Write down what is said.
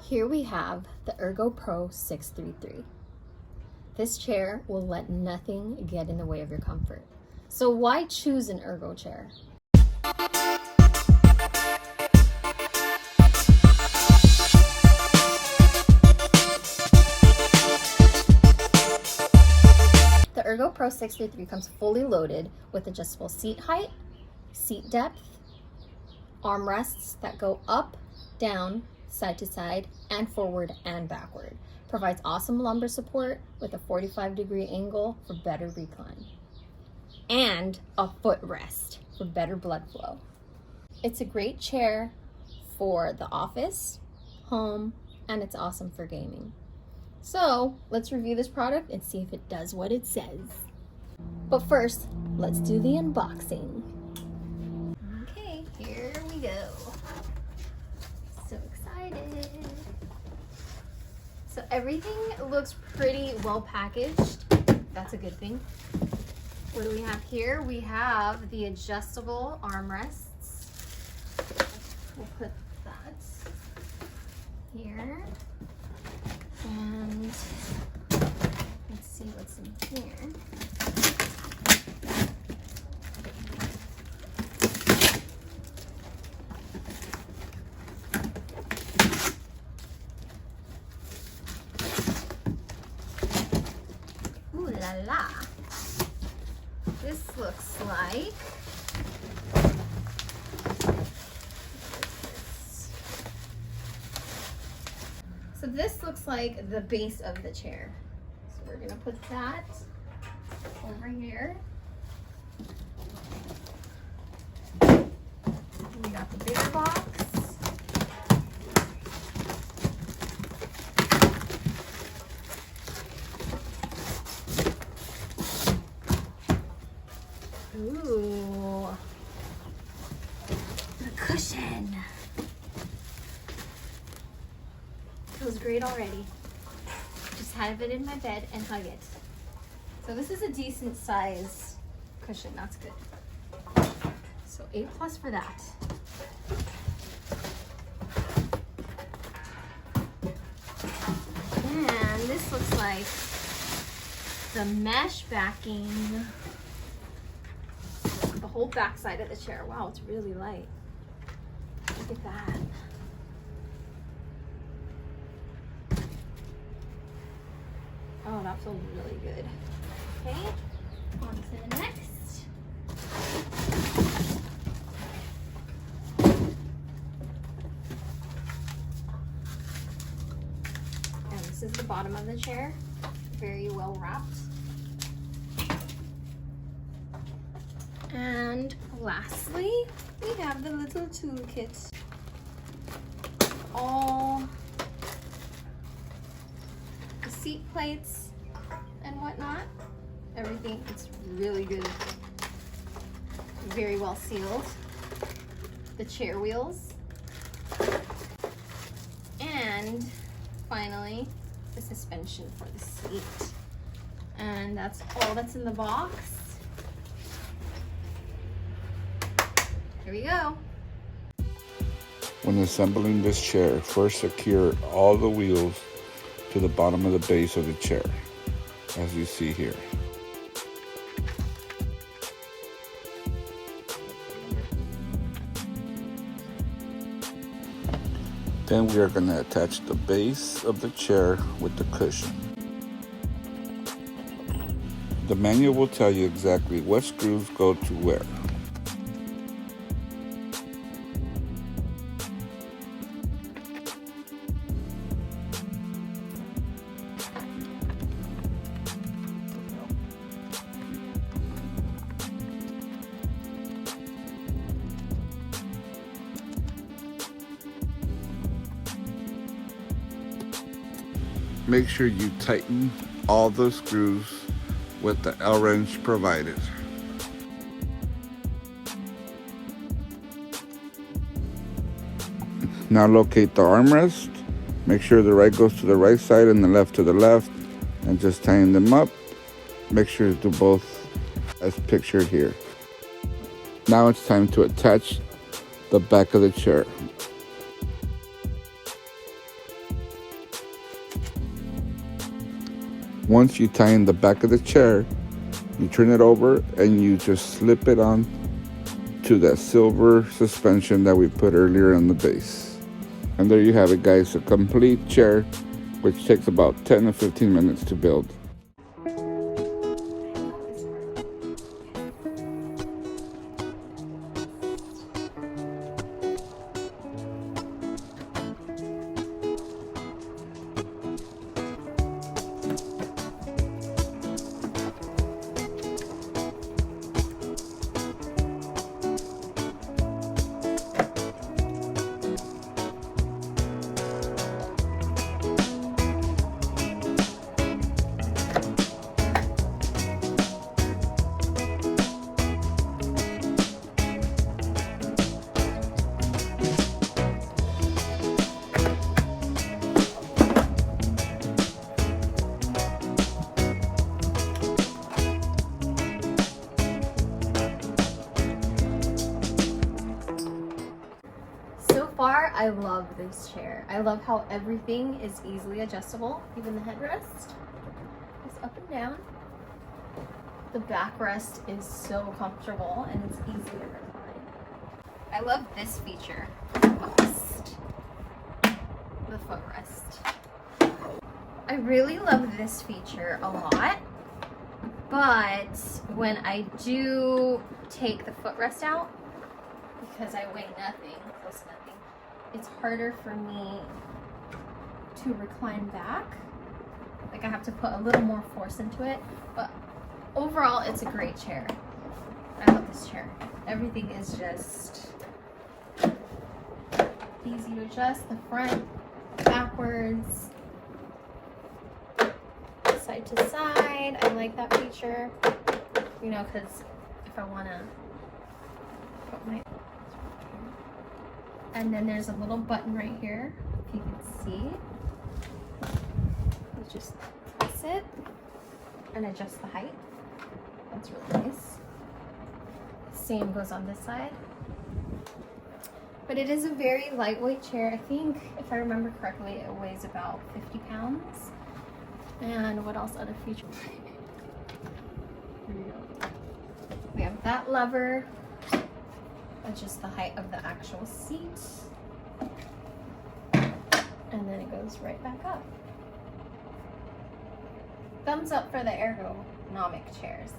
Here we have the Ergo Pro 633. This chair will let nothing get in the way of your comfort. So why choose an Ergo chair? The Ergo Pro 633 comes fully loaded with adjustable seat height, seat depth, armrests that go up, down, side to side, and forward and backward. Provides awesome lumbar support with a 45-degree angle for better recline. And a footrest for better blood flow. It's a great chair for the office, home, and it's awesome for gaming. So let's review this product and see if it does what it says. But first, let's do the unboxing. Okay, here we go. So excited. So everything looks pretty well packaged. That's a good thing. What do we have here? We have the adjustable armrests. We'll put that here. And let's see what's in here. Ooh la la. This looks like this looks like the base of the chair. So we're gonna put that over here. We got the bigger box. Ooh, the cushion. Feels great already. Just have it in my bed and hug it. So this is a decent size cushion, that's good. So A+ for that. And this looks like the mesh backing. The whole back side of the chair. Wow, it's really light. Look at that. Oh, that feels really good. Okay, on to the next. And this is the bottom of the chair. Very well wrapped. And lastly, we have the little toolkit. All the seat plates and whatnot. Everything, it's really good. Very well sealed. The chair wheels. And finally, the suspension for the seat. And that's all that's in the box. Here we go. When assembling this chair, first secure all the wheels to the bottom of the base of the chair, as you see here. Then we are going to attach the base of the chair with the cushion. The manual will tell you exactly what screws go to where. Make sure you tighten all the screws with the L-wrench provided. Now locate the armrest. Make sure the right goes to the right side and the left to the left, and just tighten them up. Make sure to do both as pictured here. Now it's time to attach the back of the chair. Once you tighten the back of the chair, you turn it over and you just slip it on to that silver suspension that we put earlier on the base. And there you have it, guys, a complete chair, which takes about 10 to 15 minutes to build. I love this chair. I love how everything is easily adjustable. Even the headrest is up and down. The backrest is so comfortable and it's easy to recline. I love this feature most, the footrest. I really love this feature a lot, but when I do take the footrest out, because I weigh nothing, close to nothing, it's harder for me to recline back. Like I have to put a little more force into it, but overall it's a great chair. I love this chair. Everything is just easy to adjust, the front, backwards, side to side. I like that feature, you know, because if I want to put my, and then there's a little button right here, if you can see. You just press it and adjust the height. That's really nice. Same goes on this side. But it is a very lightweight chair. I think, if I remember correctly, it weighs about 50 pounds. And what else other features? Here we go. We have that lever. Adjust the height of the actual seat, and then it goes right back up. Thumbs up for the ergonomic chairs.